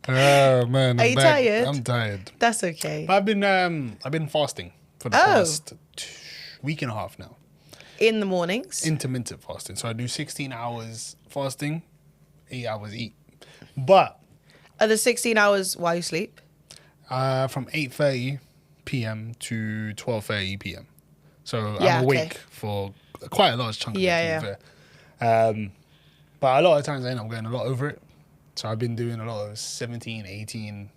Oh man, Are you tired? I'm tired. That's okay. But I've been fasting for the past week and a half now. In the mornings? Intermittent fasting. So I do 16 hours fasting, 8 hours eat. But Are the 16 hours while you sleep? from 8:30 p.m. to 12:30 p.m. So Yeah, I'm awake okay. for quite a large chunk of Yeah, it, to be fair. But a lot of times I end up going a lot over it. So I've been doing a lot of 17, 18,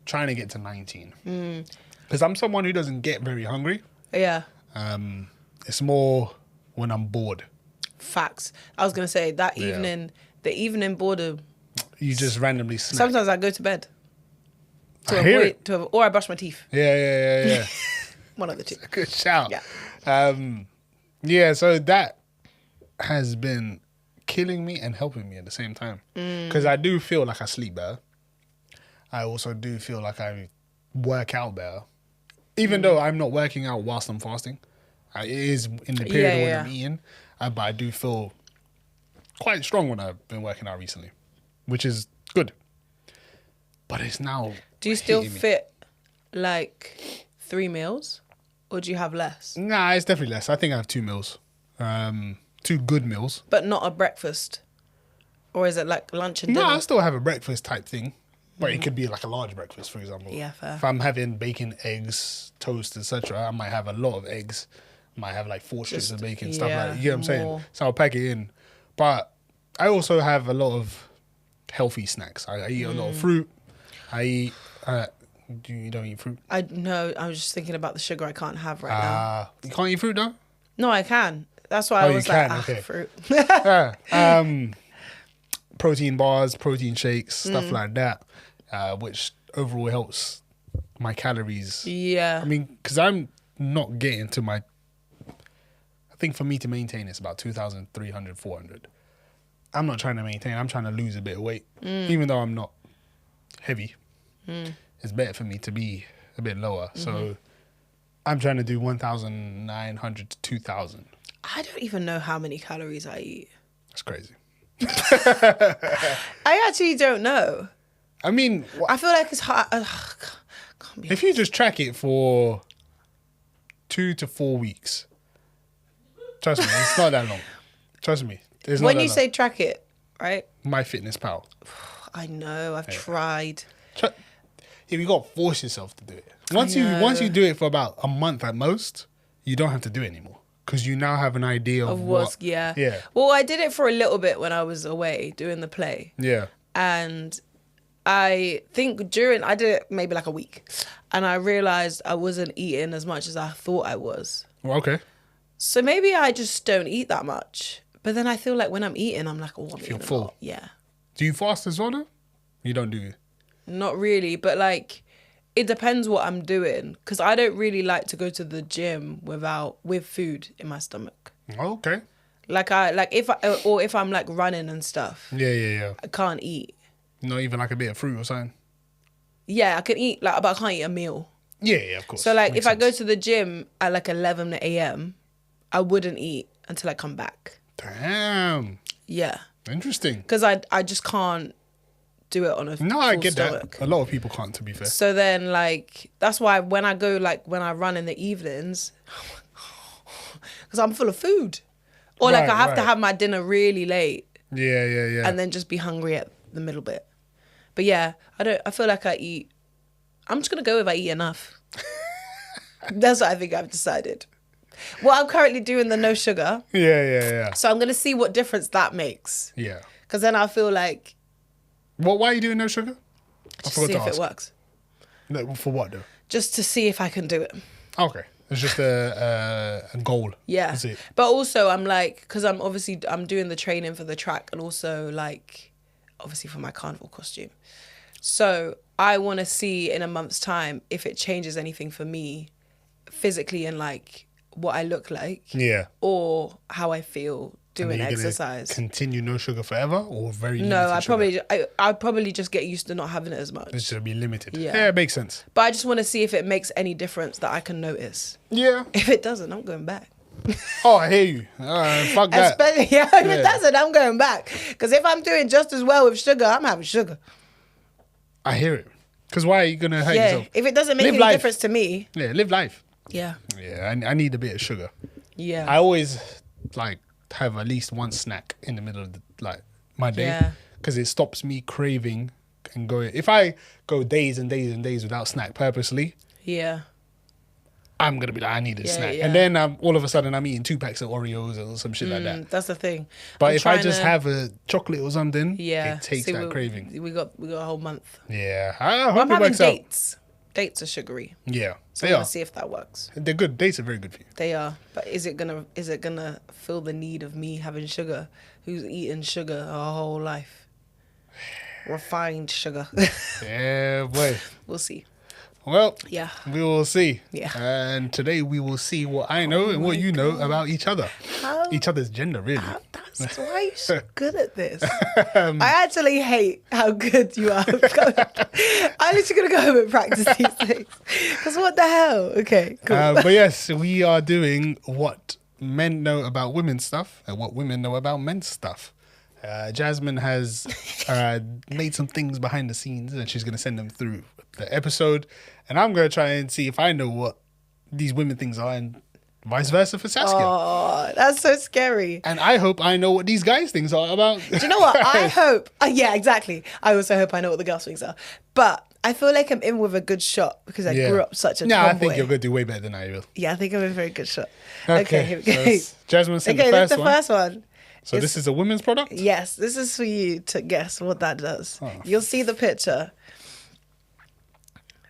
trying to get to 19. Because I'm someone who doesn't get very hungry. Yeah. It's more when I'm bored. Facts. I was going to say that evening, the evening boredom, You just randomly snack. sometimes I go to bed. I hear it. Or I brush my teeth. Yeah. One of the two. Good shout. Yeah. Yeah, so that has been killing me and helping me at the same time. Because I do feel like I sleep better. I also do feel like I work out better. Even though I'm not working out whilst I'm fasting. It is in the period when I'm eating. But I do feel quite strong when I've been working out recently. Which is good. But it's now Do you still hitting me. fit like 3 meals? Or do you have less? Nah, it's definitely less. I think I have 2 meals. 2 good meals. But not a breakfast? Or is it like lunch and No, dinner? I still have a breakfast type thing. But it could be like a large breakfast, for example. Yeah, fair. If I'm having bacon, eggs, toast, etc., I might have a lot of eggs. I might have like 4 strips of bacon, stuff like that. You get what I'm saying? more. So I'll pack it in. But I also have a lot of healthy snacks. I eat a lot of fruit. I eat... you don't eat fruit? I was just thinking about the sugar I can't have right now. You can't eat fruit, though? No, I can. That's why I you was like, can, okay. fruit. Protein bars, protein shakes, Mm. stuff like that, which overall helps my calories. Yeah. I mean, because I'm not getting to my... I think for me to maintain, it's about 2,300, 400. I'm not trying to maintain. I'm trying to lose a bit of weight. Even though I'm not heavy, it's better for me to be a bit lower. So I'm trying to do 1,900 to 2,000. I don't even know how many calories I eat. That's crazy. I actually don't know. I mean, I feel like it's hard. Can't be if you just track it for 2 to 4 weeks, trust me, it's not that long. Trust me. It's not when that you long. say track it, right? MyFitnessPal. I know. I've tried. If you got to force yourself to do it. Once you do it for about a month at most, you don't have to do it anymore. Because you now have an idea of what's what... yeah. Yeah. Well, I did it for a little bit when I was away doing the play. Yeah. And I think I did it maybe like a week. And I realised I wasn't eating as much as I thought I was. Well, okay. So maybe I just don't eat that much. But then I feel like when I'm eating, I'm like, oh, I'm eating full. a lot. Yeah. Do you fast as well, though? You don't, do you? Not really, but like it depends what I'm doing because I don't really like to go to the gym with food in my stomach. Oh, okay. If I'm like running and stuff, Yeah. I can't eat. Not even like a bit of fruit or something? Yeah, I can eat but I can't eat a meal. Yeah, of course. So like Makes if I go sense. to the gym at like 11 a.m, I wouldn't eat until I come back. Damn. Yeah, Interesting. because I just can't do it on a No, I full get stomach. that. A lot of people can't, to be fair. So then, like, that's why when I run in the evenings, because I'm full of food. Or, like, Right, I have to right. have my dinner really late Yeah. and then just be hungry at the middle bit. But, yeah, I feel like I'm just going to go if I eat enough. That's what I think I've decided. Well, I'm currently doing the no sugar. Yeah. So I'm going to see what difference that makes. Yeah. Because then I feel like, Why are you doing no sugar? just see if it works. No, for what, though? Just to see if I can do it. Okay. It's just a goal. Yeah. That's it. But also I'm like, because I'm doing the training for the track and also like, obviously for my carnival costume. So I want to see in a month's time if it changes anything for me physically and like what I look like Yeah. or how I feel doing And are you gonna exercise. Continue no sugar forever or very limited No, sugar? I'd probably just get used to not having it as much. It's just be limited. Yeah. Yeah, it makes sense. But I just want to see if it makes any difference that I can notice. Yeah. If it doesn't, I'm going back. Oh, I hear you. Fuck that. Especially, yeah, if it doesn't, I'm going back. Because if I'm doing just as well with sugar, I'm having sugar. I hear it. Because why are you going to hurt Yeah, yourself? if it doesn't make Live any life. difference to me. Yeah, live life. Yeah. Yeah, I need a bit of sugar. Yeah. I always like have at least one snack in the middle of my day Yeah. because it stops me craving and going. If I go days and days and days without snack purposely, Yeah. I'm gonna be like, I need a Yeah, snack, yeah. and then all of a sudden I'm eating 2 packs of Oreos or some shit like that. That's the thing. But I'm if I trying just to- have a chocolate or something, yeah, it takes See, that craving. We got a whole month. Yeah, I Well, hope I'm it having works out. dates. Dates are sugary. Yeah, So they we'll are. see if that works. They're good. Dates are very good for you. They are. But is it gonna fill the need of me having sugar? Who's eaten sugar our whole life? Refined sugar. Yeah, boy. We'll see. Well, Yeah. we will see. Yeah. And today we will see what I know and what you know about each other. How- Each other's gender, really. That's why you're so good at this. I actually hate how good you are. I'm literally gonna go home and practice these things. Because what the hell? Okay, cool. But yes, we are doing what men know about women's stuff and what women know about men's stuff. Jasmine has made some things behind the scenes and she's going to send them through the episode. And I'm going to try and see if I know what these women things are and vice versa for Saskia. Oh, that's so scary. And I hope I know what these guys' things are about. Do you know what? I hope. Yeah, exactly. I also hope I know what the girl things are. But I feel like I'm in with a good shot because I grew up such a No, tomboy. I think you're going to do way better than I will. Yeah, I think I'm in a very good shot. Okay, here we so go. it's- Jasmine sent Okay, the this first is the one. first one. So It's- this is a women's product? Yes, this is for you to guess what that does. Oh. You'll see the picture.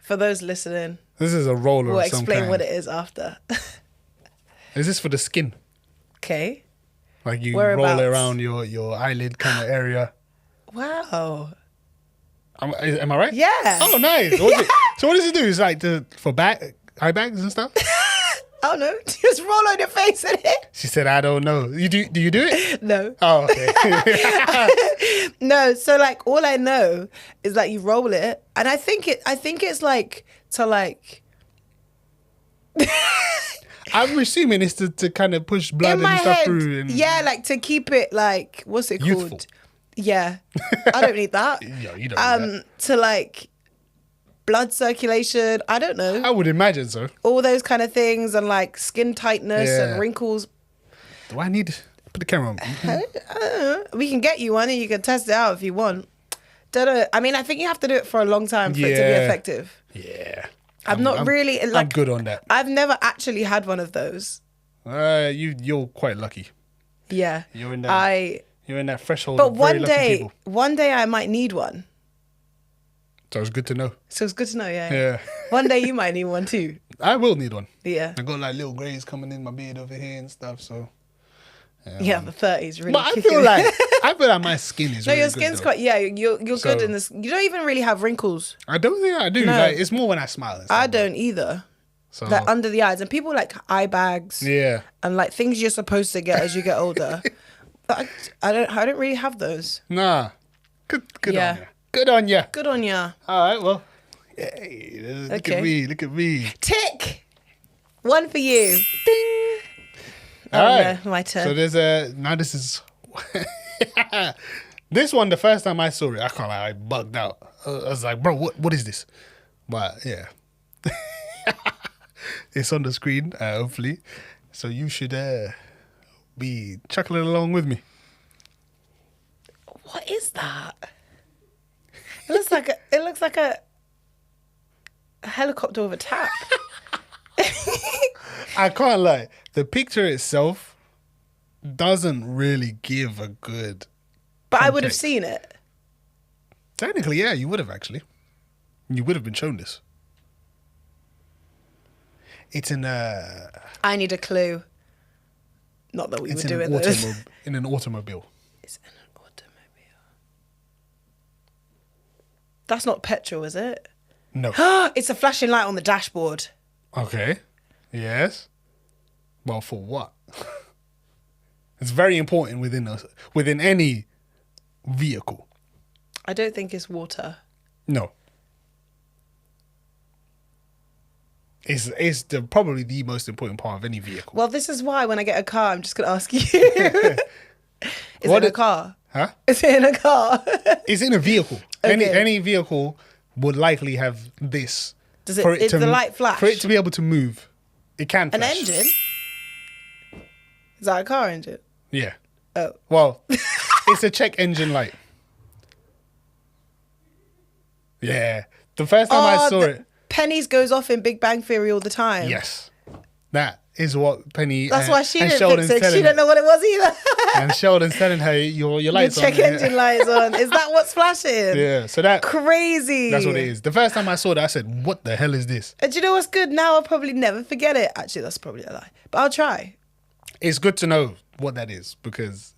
For those listening, This is a roller we'll of some explain kind. what it is after. Is this for the skin? Okay. Like you roll it Whereabouts? around your eyelid kind of area. Wow. Am I right? Yeah. Oh, nice. So what does it do? It's like for eye bags and stuff? Oh no, just roll on your face in it. She said, I don't know. Do you do it? No. Oh, okay. No, so like all I know is like you roll it and I think it's like to like I'm assuming it's to kind of push blood in my and stuff head. through. And Yeah, like to keep it like what's it Youthful. called? Yeah. I don't need that. Yeah, you don't need that. To like blood circulation, I don't know. I would imagine so. All those kind of things and like skin tightness Yeah. and wrinkles. Do I need... Put the camera on. We can get you one and you can test it out if you want. Don't know. I mean, I think you have to do it for a long time for it to be Yeah. effective. Yeah. I'm not really like. I'm good on that. I've never actually had one of those. You're quite lucky. Yeah. You're in that. You're in that threshold. But of very lucky people. one day I might need one. So it's good to know. So it's good to know. Yeah. Yeah. One day you might need one too. I will need one. Yeah. I got like little greys coming in my beard over here and stuff. So. Yeah, the 30s really. But I kicking feel in. like my skin is. No, really your good, skin's though. quite. Yeah, you're good So- in this. You don't even really have wrinkles. I don't think I do. No. Like it's more when I smile. And stuff, I don't either. So Like under the eyes, and people like eye bags. yeah. And like things you're supposed to get as you get older. But I don't really have those. Nah. Good Yeah. on you. Good on you. Good on ya. All right. Well. Hey, look Okay. at me. Look at me. Tick. One for you. Ding. All right. no, my turn. So there's now this is this one. The first time I saw it, I bugged out. I was like, bro, what is this? But yeah, it's on the screen. Hopefully, so you should be chuckling along with me. What is that? It looks like a helicopter with a tap. I can't lie. The picture itself doesn't really give a good. But I would have Context. seen it. Technically, yeah, you would have actually. You would have been shown this. It's in I need a clue. Not that we it's were in doing an this. in an automobile. It's in an automobile. That's not petrol, is it? No. It's a flashing light on the dashboard. Okay. Yes. Well, for what? It's very important within any vehicle. I don't think it's water. No. It's probably the most important part of any vehicle. Well, this is why when I get a car, I'm just gonna ask you. Is it in a car? Huh? Is it in a car? It's in a vehicle. Okay. Any vehicle would likely have this. Does it? Is the light flash? For it to be able to move, it can An flash. engine? Is that a car engine? Yeah. Oh. Well, it's a check engine light. Yeah. The first time I saw it. Penny's goes off in Big Bang Theory all the time. Yes. That is what Penny. That's why she and didn't Sheldon's fix it. telling She didn't know what it was either. And Sheldon's telling her your lights Your check on. engine lights on. Is that what's flashing? Yeah. So that. Crazy. That's what it is. The first time I saw that, I said, "What the hell is this?" And do you know what's good? Now I'll probably never forget it. Actually, that's probably a lie. But I'll try. It's good to know what that is because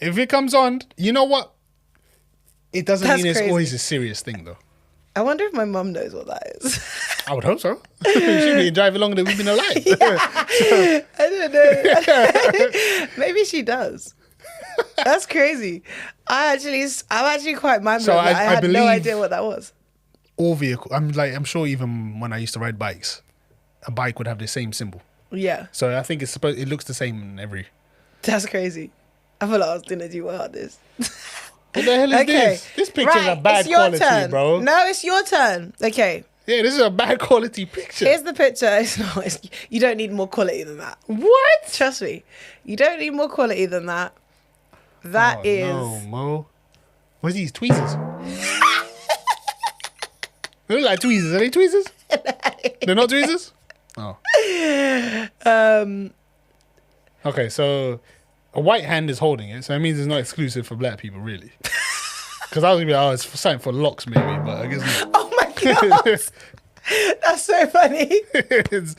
if it comes on, you know what? It doesn't That's mean it's crazy. always a serious thing, though. I wonder if my mum knows what that is. I would hope so. She'd be driving longer than we've been alive. I don't know. Maybe she does. That's crazy. I'm actually quite mind So blown that I had no believe- idea what that was. All vehicle. I'm sure even when I used to ride bikes, a bike would have the same symbol. Yeah, So I think it looks the same in every. that's crazy. I feel like I was gonna do well at this. What the hell is this? This picture's right, a bad it's your quality, turn. bro. No, it's your turn. Okay, Yeah, this is a bad quality picture. here's the picture. It's not. You don't need more quality than that. What? Trust me, you don't need more quality than that. That is. No, Mo. What's these tweezers? They look like tweezers. Are they tweezers? They're not tweezers? Oh. Okay, so a white hand is holding it, so that means it's not exclusive for black people, really. Because I was gonna be like, oh, it's something for locks, maybe, but I guess not. Oh my god, that's so funny. It's,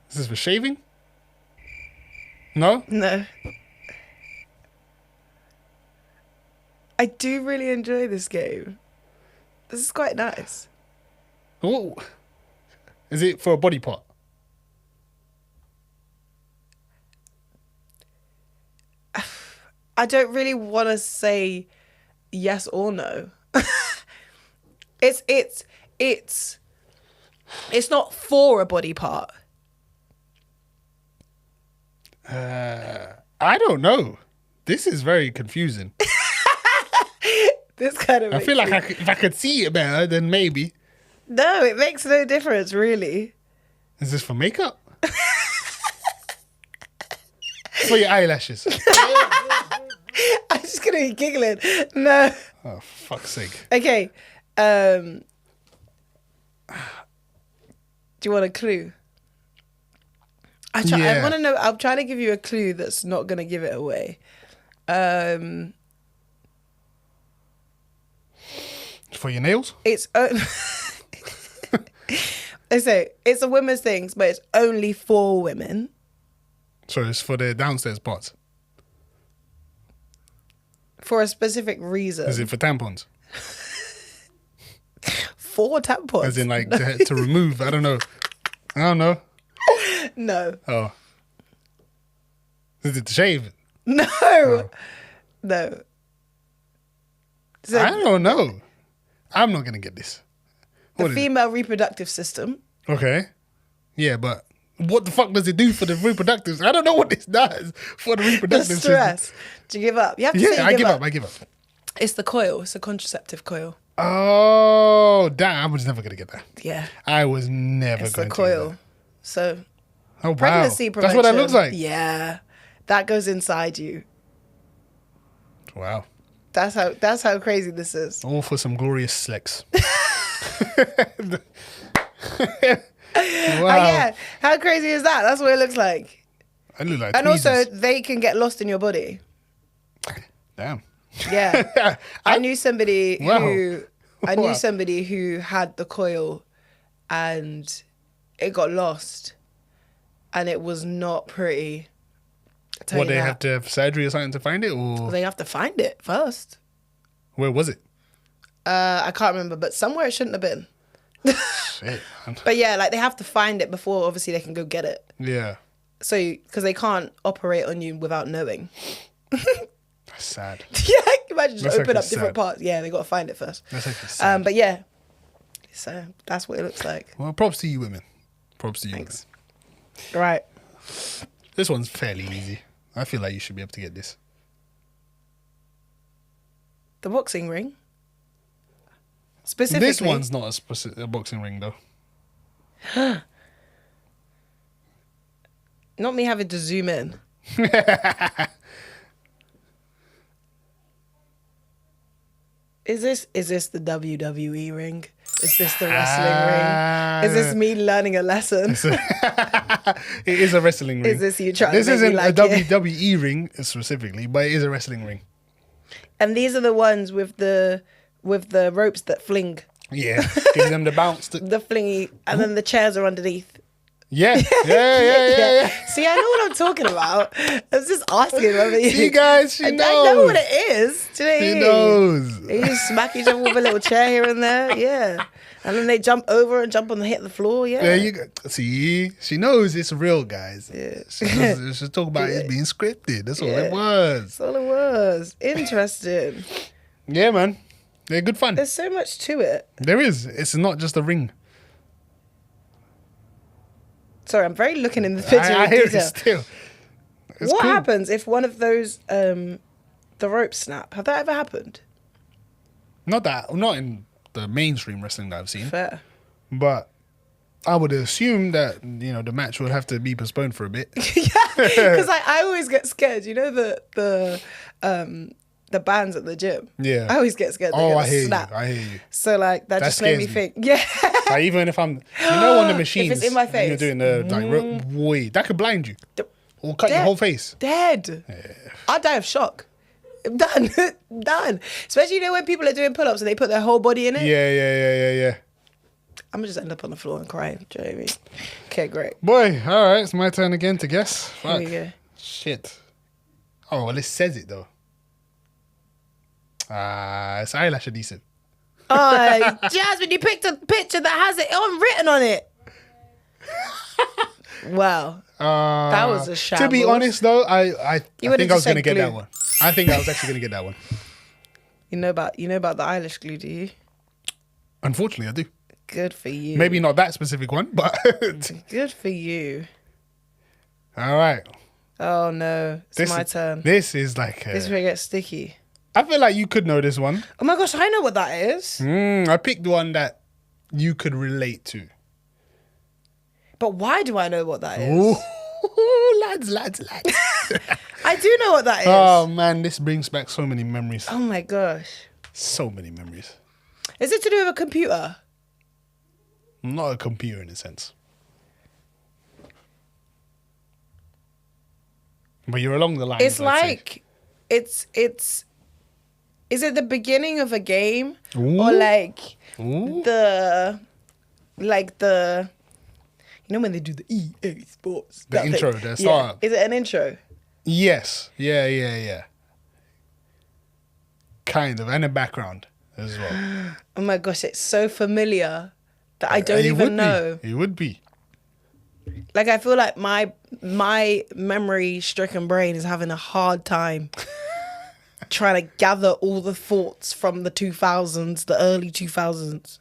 is this for shaving? No? No. I do really enjoy this game. This is quite nice. What? Is it for a body part? I don't really want to say yes or no. It's not for a body part. I don't know. This is very confusing. This kind of. I feel like if I could see it better, then maybe. No, it makes no difference, really. Is this for makeup? For your eyelashes. I'm just gonna be giggling. No. Oh, fuck's sake. Okay. Do you want a clue? I Yeah. want to know. I'm trying to give you a clue that's not gonna give it away. For your nails? It's they say it's a women's thing, but it's only for women. So it's for the downstairs parts. For a specific reason. Is it for tampons? For tampons? As in, like, to remove? I don't know. No. Oh. Is it to shave? No. Oh. No. So I don't know. I'm not going to get this. the What is it? female reproductive system. Okay. Yeah, but what the fuck does it do for the reproductive? I don't know what this does for the The reproductive system. stress. Do you give up? You have to say Yeah, you I give up. It's the coil. It's a contraceptive coil. Oh, damn. I was never going to get that. Yeah. I was never It's going the to get coil. that. So Oh, wow. pregnancy That's what that prevention. looks like. Yeah. That goes inside you. Wow. That's how crazy this is. All for some glorious sex. Wow. Yeah. How crazy is that? That's what it looks like. I look like And tweezers. also they can get lost in your body. Damn. Yeah. I knew somebody Wow. who Wow. had the coil and it got lost and it was not pretty. I'll tell What, you they that. have to have surgery or something to find it? Or They have to find it first. where was it? I can't remember, but somewhere it shouldn't have been. Shit, man. But yeah, like they have to find it before obviously they can go get it. Yeah. So, because they can't operate on you without knowing. That's sad. Yeah, imagine just That's open actually up different sad. parts? Yeah, they got to find it first. That's actually sad. But yeah, so that's what it looks like. Well, props to you women. Props to you Thanks. women. Right. This one's fairly easy. I feel like you should be able to get this. The boxing ring. Specifically. This one's not a boxing ring, though. Not me having to zoom in. Is this the WWE ring? Is this the wrestling ring? Is this me learning a lesson? It is a wrestling ring. Is this you trying This to make me isn't like a it? WWE ring specifically, but it is a wrestling ring. And these are the ones with the ropes that fling. Yeah, give them the bounce. The flingy, and then the chairs are underneath. Yeah. Yeah. See, I know what I'm talking about. I was just asking whether you. See, guys, she knows. I know what it is. Do you know what I She mean? knows. They just smack each other with a little chair here and there. Yeah. And then they jump over and jump on the hit the floor. Yeah. There you go. See, she knows it's real, guys. Yeah. She's talking about it being scripted. That's all Yeah. it was. That's all it was. Interesting. Yeah, man. They're good fun. There's so much to it. There is. It's not just a ring. Sorry, I'm very looking in the picture I in hear detail. it still. It's What cool. happens if one of those the ropes snap? Have that ever happened? Not in the mainstream wrestling that I've seen, Fair. but I would assume that the match would have to be postponed for a bit. Because I always get scared. You know the bands at the gym. Yeah. I always get scared. They're Oh, gonna I hear snap. you. I hear you. So like that just made me scares me. think. Yeah. Like, even if I'm, on the machines, If it's in my and you're face. doing the boy, that could blind you or cut your Dead. whole face. Dead. I'd die of shock. Done. Done. Especially when people are doing pull-ups and they put their whole body in it. Yeah. I'm gonna just end up on the floor and crying. Do you know what I mean? Okay, great. Boy, all right, it's my turn again to guess. Here we Fuck. go. Shit. Oh, well, it says it though. It's eyelash adhesive. Oh, Jasmine, you picked a picture that has it written on it. Wow. That was a To be shambles. honest though, I You would've think I was just gonna said get that glue. one. I think I was actually gonna get that one. You know about the eyelash glue, do you? Unfortunately, I do. Good for you. Maybe not that specific one, but Good for you. all right. Oh no, it's my turn. This is like. This is where it gets sticky. I feel like you could know this one. Oh my gosh, I know what that is. I picked one that you could relate to. But why do I know what that is? Ooh, lads. I do know what that is. Oh man, this brings back so many memories. Oh my gosh. So many memories. Is it to do with a computer? Not a computer in a sense. But you're along the lines. It's I'd say. like it's is it the beginning of a game Ooh. or like Ooh. the when they do the EA Sports The that intro, thing. the startup. Is it an intro? Yes. Yeah. Kind of. And a background as well. Oh my gosh, it's so familiar that I don't It would even know. Be. It would be. Like I feel like my memory stricken brain is having a hard time trying to gather all the thoughts from the 2000s, the early 2000s.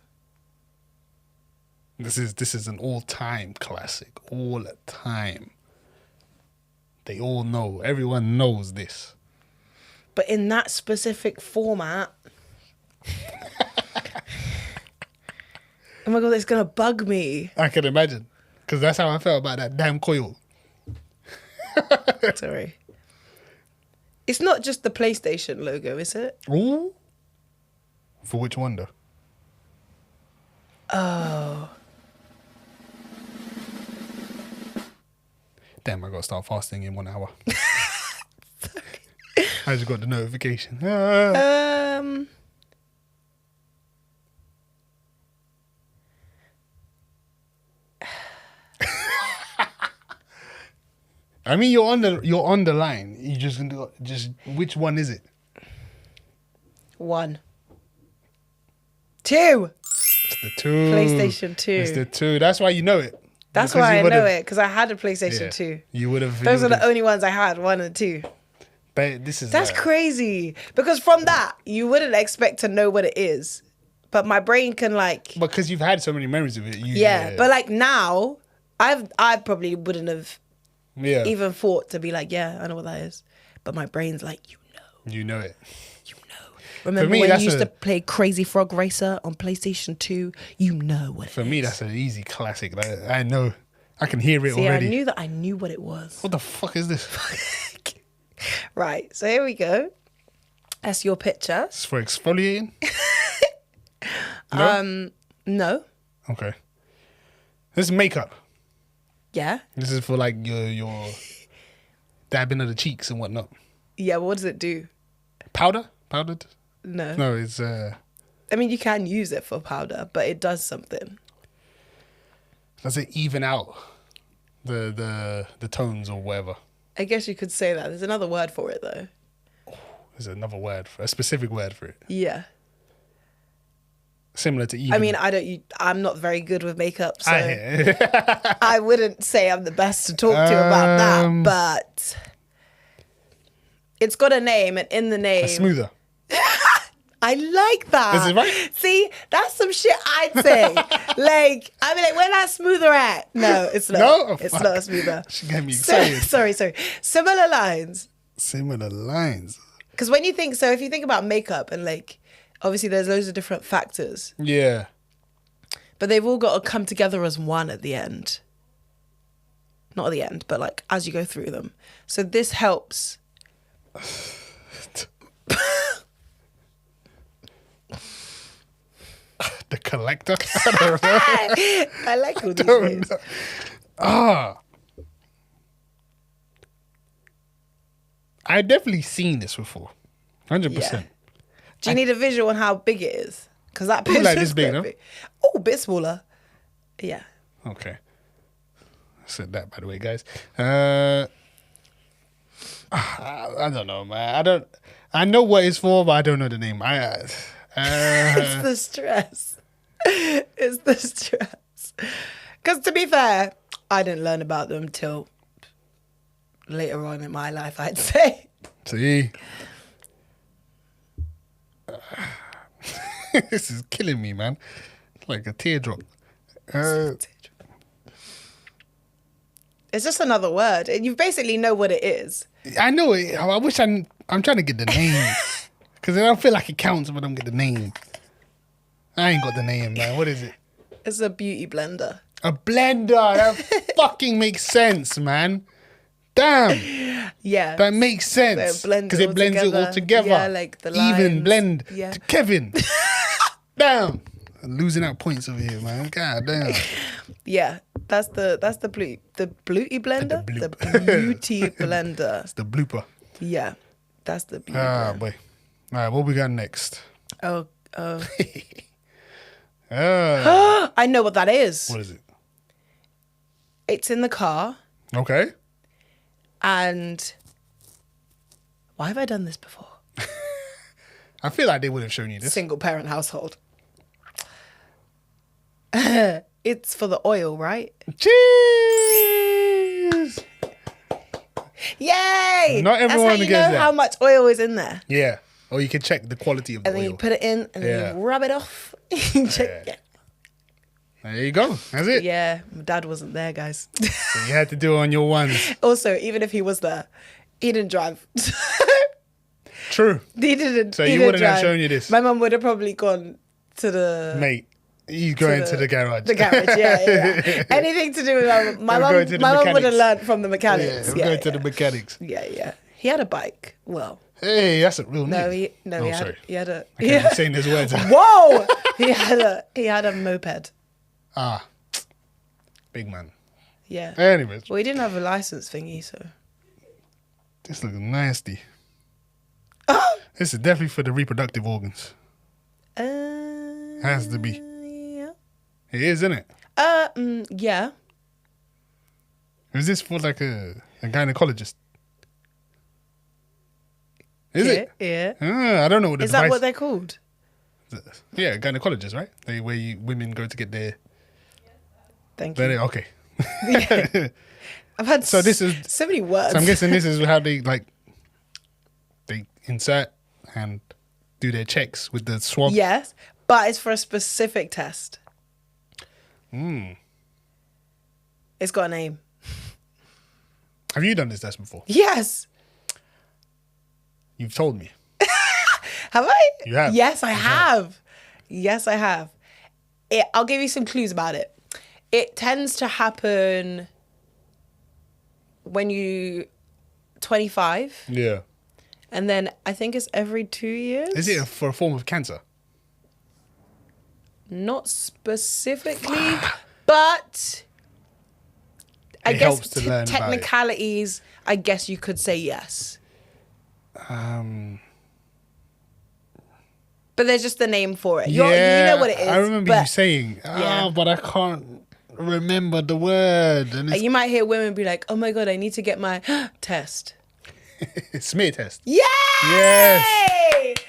This is an all-time classic. All time. They all know. Everyone knows this. But in that specific format, oh my god, it's gonna bug me. I can imagine. Because that's how I felt about that damn coil. Sorry. It's not just the PlayStation logo, is it? Ooh. For which one though? Oh. Damn, I gotta start fasting in 1 hour. I just got the notification. I mean, you're on the line. You just which one is it? 1. 2. It's the 2. PlayStation 2. It's the 2. That's why you know it. That's Because why you I would've- know it, because I had a PlayStation 2. You would have. Those are the only ones I had, 1 and 2. But this is That's crazy. Because from that, you wouldn't expect to know what it is. But my brain can like... because you've had so many memories of it. Yeah, but like now, I probably wouldn't have yeah, even thought to be like, yeah, I know what that is. But my brain's like, you know. you know it. You know. Remember me, when that's you used to play Crazy Frog Racer on PlayStation 2? You know what it is. For me, that's an easy classic. Like, I know. I can hear it See, already. I knew what it was. What the fuck is this? Right, so here we go. That's your picture. It's for exfoliating? No? No. Okay. This is makeup. Yeah. This is for like your dabbing of the cheeks and whatnot. Yeah, what does it do? Powder? Powdered? No. No, it's I mean, you can use it for powder, but it does something. does it even out the tones or whatever? I guess you could say that. There's another word for it, though. There's another word for a specific word for it. Yeah. Similar to even. I mean, I'm not very good with makeup, so I I wouldn't say I'm the best to talk to about that, but it's got a name, and in the name... smoother. I like that. Is it right? See, that's some shit I'd say. Like, I'd be like, where that smoother at? No, it's not. No? Oh, it's fuck. not a smoother. She got me excited. Sorry. Similar lines. Similar lines. Because when you think, so if you think about makeup and like, obviously there's loads of different factors, Yeah. but they've all got to come together as one at the end. Not at the end, but like as you go through them. So this helps. The collector? I don't know. I like all these Don't names. know. Ah. I've definitely seen this before. 100%. Yeah. Do you need a visual on how big it is? Because that Probably picture's like this big, quite no? big. Oh, a bit smaller. Yeah. Okay. I said that, by the way, guys. I don't know, man. I know what it's for, but I don't know the name. It's the stress. It's the stress. Because to be fair, I didn't learn about them till later on in my life, I'd say. See? This is killing me, man. Like a teardrop. It's just another word. You basically know what it is. I know it. I wish I'm trying to get the name. Because I don't feel like it counts if I don't get the name. I ain't got the name, man. What is it? It's a beauty blender. A blender. That fucking makes sense, man. Damn. Yeah. That makes sense. So it blends Because it blends it all together. Yeah, like the Even lines. blend. Yeah. To Kevin. Damn. I'm losing out points over here, man. God damn. Yeah. That's the beauty blender? The The bloop. beauty blender. It's the blooper. Yeah. That's the beauty Ah, blender. boy. All right, what we got next? Oh. Ah, I know what that is. what is it? It's in the car, Okay. and why have I done this before? I feel like they would have shown you this. Single parent household. It's for the oil, right? Cheese. Yay! Not everyone That's how you gets know that. how much oil is in there. Yeah. Or you can check the quality of the And then oil. you put it in and Yeah. then you rub it off. You check- Yeah. There you go. That's it. Yeah, my dad wasn't there, guys. So you had to do it on your ones. Also, even if he was there, he didn't drive. True. He didn't. So he you didn't wouldn't have drive. shown you this. My mum would have probably gone to the Mate, he's going to the garage. The garage, yeah. Anything to do with my I'm mum. going to the My mum would have mechanics. learned from the Yeah, mechanics. I'm going to the mechanics. Yeah. He had a bike. Well, Hey, that's a real no, name. he Oh, had sorry. he had a I can't be saying those words. Whoa! he had a moped. Ah, big man. Yeah. Anyways, Well, he didn't have a license thingy, so. this looks nasty. This is definitely for the reproductive organs. Has to be. Yeah. It is, isn't it? Yeah. Is this for like a gynecologist? Is yeah, it? Yeah. I don't know what the Is device. that what they're called? Yeah, gynecologist, right? Where women go to get their. Thank you. Okay. I've had So this is- so many words. So I'm guessing this is how they like insert and do their checks with the swab. Yes, but it's for a specific test. It's got a name. Have you done this test before? Yes. You've told me. Have I? You have. Yes, I have. Yes, I have. I'll give you some clues about it. It tends to happen when you 25, Yeah. and then I think it's every 2 years. Is it for a form of cancer? Not specifically, but I It guess helps to learn about it. technicalities, I guess you could say yes. But there's just the name for it. You know what it is. I remember but you saying, Yeah. but I can't remember the word. And it's you might hear women be like, "Oh my god, I need to get my test." smear test. Yay! Yes.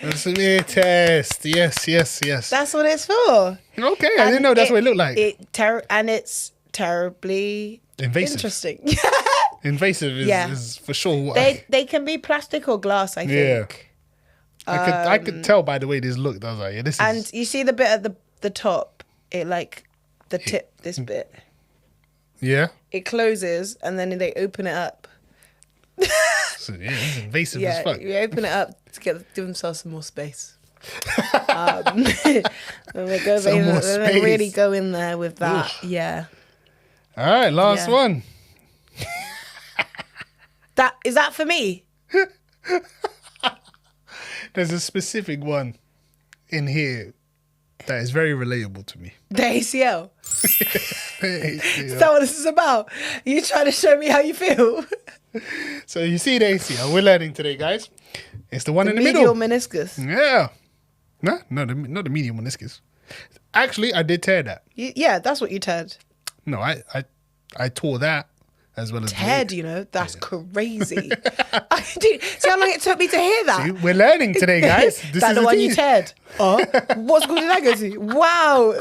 A smear test. Yes. That's what it's for. Okay, I didn't know that's what it looked like. And it's terribly Invasive. interesting. Invasive Yeah. is for sure. What they can be plastic or glass, I think. I could tell by the way this looked. I was like, yeah, this And is. you see the bit at the top, it like the tip, this bit. Yeah. It closes and then they open it up. So, yeah, it's invasive Yeah, as fuck. you open it up to give themselves some more space. And they go Some more and they really space. go in there with that. Yeah. All right, last Yeah. one. Is that for me? There's a specific one in here that is very relatable to me. The ACL. Is that what this is about? You trying to show me how you feel? So you see the ACL. We're learning today, guys. It's the one in the Medial middle. meniscus. Yeah. No, not the medial meniscus. Actually, I did tear that. Yeah, that's what you teared. No, I tore that as well as the- Teared, you know? That's crazy. Dude, see how long it took me to hear that? See, we're learning today, guys. This That is the a one you thing. teared? Oh, what school did I go to? Wow.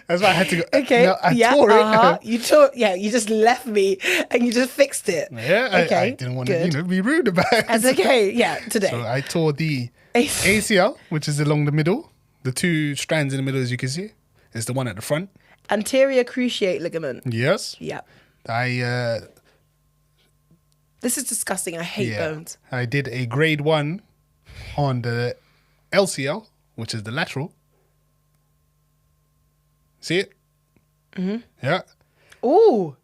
That's why I had to go. Okay. No, I yeah. tore it. You tore. Yeah. You just left me and you just fixed it. Yeah. Okay. I didn't want to, good. be rude about it. That's okay. Yeah. Today. So I tore the AC. ACL, which is along the middle. The two strands in the middle, as you can see, is the one at the front. Anterior cruciate ligament. Yes. Yeah. This is disgusting. I hate bones. I did a grade 1 on the LCL, which is the lateral. See it? Mm-hmm. Yeah. Ooh.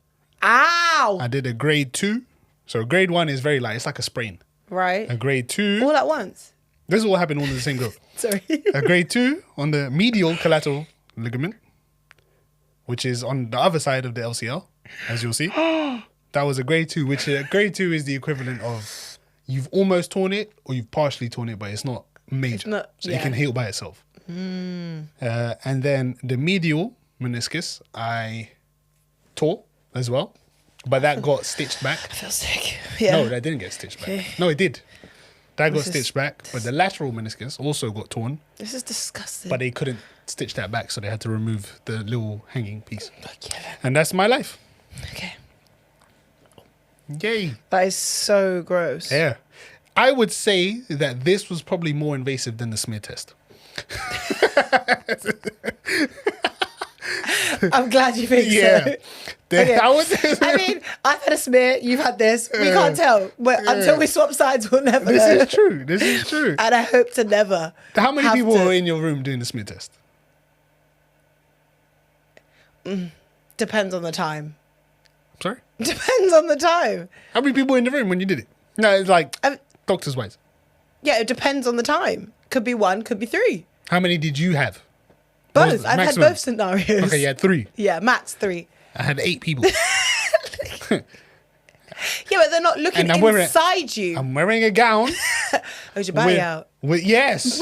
Ow. I did a grade 2. So grade 1 is very light. It's like a sprain. Right. A grade 2. All at once. This is what happened all in the same go. Sorry. A grade 2 on the medial collateral ligament, which is on the other side of the LCL, as you'll see. That was a grade 2, which grade 2 is the equivalent of you've almost torn it or you've partially torn it, but it's not major. not- so yeah. it can heal by itself. And then the medial meniscus, I tore as well, but that got stitched back. I feel sick. Yeah. No, that didn't get stitched back. Okay. No, it did. That got This is- stitched back, but the lateral meniscus also got torn, This is disgusting. but they couldn't stitch that back, so they had to remove the little hanging piece. Okay. And that's my life. Okay. Yay. That is so gross. Yeah. I would say that this was probably more invasive than the smear test. I'm glad you think Yeah. so. Okay. I mean, I've had a smear, you've had this. We can't tell. But until we swap sides, we'll never This know. is true. This is true. And I hope to never. How many have people to- were in your room doing the smear test? Depends on the time. Sorry? Depends on the time. How many people were in the room when you did it? No, it's like doctors' wise. Yeah, it depends on the time. Could be 1, could be 3. How many did you have? What was Both. the I've maximum? had both scenarios. Okay, you had 3. Yeah, max 3. I had 8 people. Yeah, but they're not looking And I'm wearing- inside you. I'm wearing a gown. Hold your body out. Yes.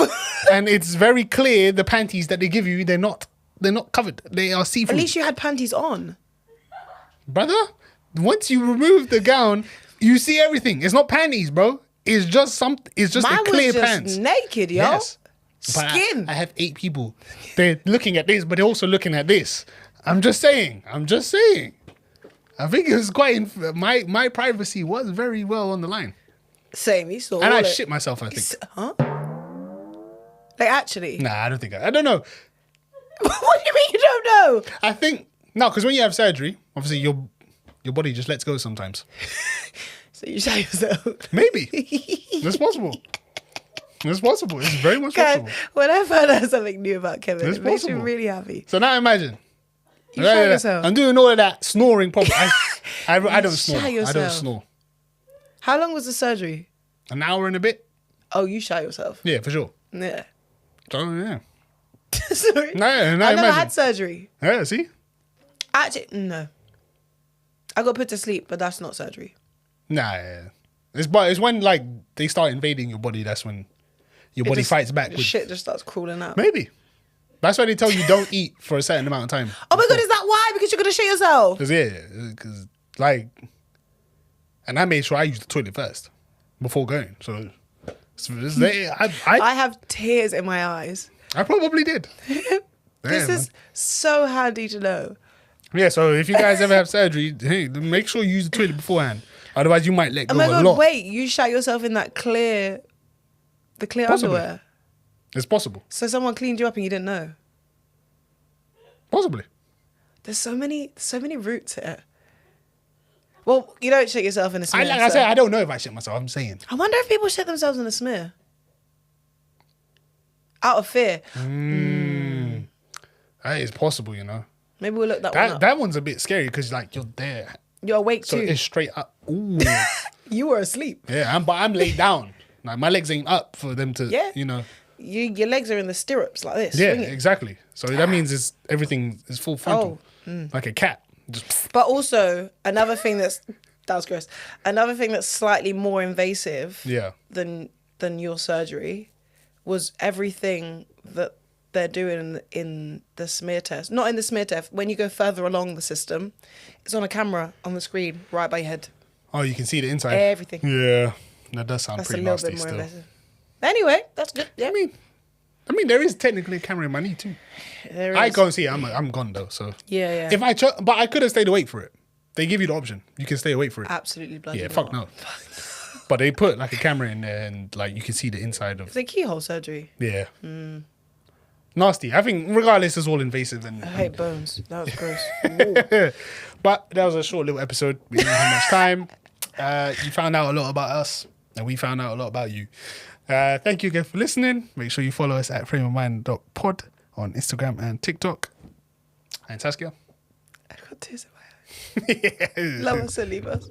And it's very clear the panties that they give you, they're not covered. They are At see-through. least you had panties on. Brother, once you remove the gown, you see everything. It's not panties, bro. It's just Mine a clear was just pants. naked, yo. Yes. But Skin. I have 8 people. They're looking at this, but they're also looking at this. I'm just saying. I think it was quite. My privacy was very well on the line. Same. He saw And all I it. shit myself, I think. Huh? Like, actually? Nah, I don't think I don't know. What do you mean you don't know? I think, no, because when you have surgery, obviously your body just lets go sometimes. So you shot yourself. Maybe. It's possible. It's possible. It's very much Guys, possible. when I find out something new about Kevin, It's it makes me possible. really happy. So now imagine. You shot yourself. I'm doing all of that snoring properly. I don't snore. shot I don't yourself. snore. How long was the surgery? An hour and a bit? Oh, you shot yourself. Yeah, for sure. Yeah. So, yeah. Sorry. No, I never imagine. had surgery. Yeah, see? Actually, no. I got put to sleep, but that's not surgery. Nah, yeah. It's when, like, they start invading your body, that's when your body Just- fights back. the With, shit just starts crawling out. maybe. That's why they tell you don't eat for a certain amount of time. Oh my god, is that why? Because you're gonna shit yourself. Because, like, and I made sure I used the toilet first before going. So I have tears in my eyes. I probably did. This is so handy to know. Yeah, so if you guys ever have surgery, hey, make sure you use the toilet beforehand. Otherwise, you might let Oh go my a god, lot. wait, you shot yourself in that clear Possibly. underwear. It's possible. So someone cleaned you up and you didn't know. Possibly. There's so many routes here. Well, you don't shit yourself in a smear. Like I said, I don't know if I shit myself. I'm saying. I wonder if people shit themselves in a smear. Out of fear. That is possible, you know. Maybe we'll look that one up. That one's a bit scary because, like, you're there. You're awake So too. it's straight up. Ooh. You were asleep. Yeah, but I'm laid down. Like, my legs ain't up for them to, Yeah. you know. Your legs are in the stirrups like this. Yeah, swinging. exactly. So that means everything is full frontal. Like a cat. Just, But also, another thing that was gross. Another thing that's slightly more invasive yeah. than your surgery was everything that they're doing in the smear test. Not in the smear test. When you go further along the system, it's on a camera on the screen right by your head. Oh, you can see the inside. Everything. Yeah. That does sound That's a pretty little nasty bit more still. invasive. Anyway, that's good. Yeah, I mean, there is technically a camera in my knee too. there I is. can't see it. I'm gone though. So Yeah. if but I could have stayed awake for it. They give you the option. You can stay awake for it. Absolutely bloody Yeah, not. fuck no. But they put like a camera in there and like you can see the inside of. It's a keyhole surgery. Yeah. Nasty. I think regardless, it's all invasive and. I hate bones. That was gross. Ooh. But that was a short little episode. We didn't have much time. You found out a lot about us, and we found out a lot about you. Thank you again for listening. Make sure you follow us at frameofmind.pod on Instagram and TikTok. And Saskia. I got tears in my eyes. Love us and leave us.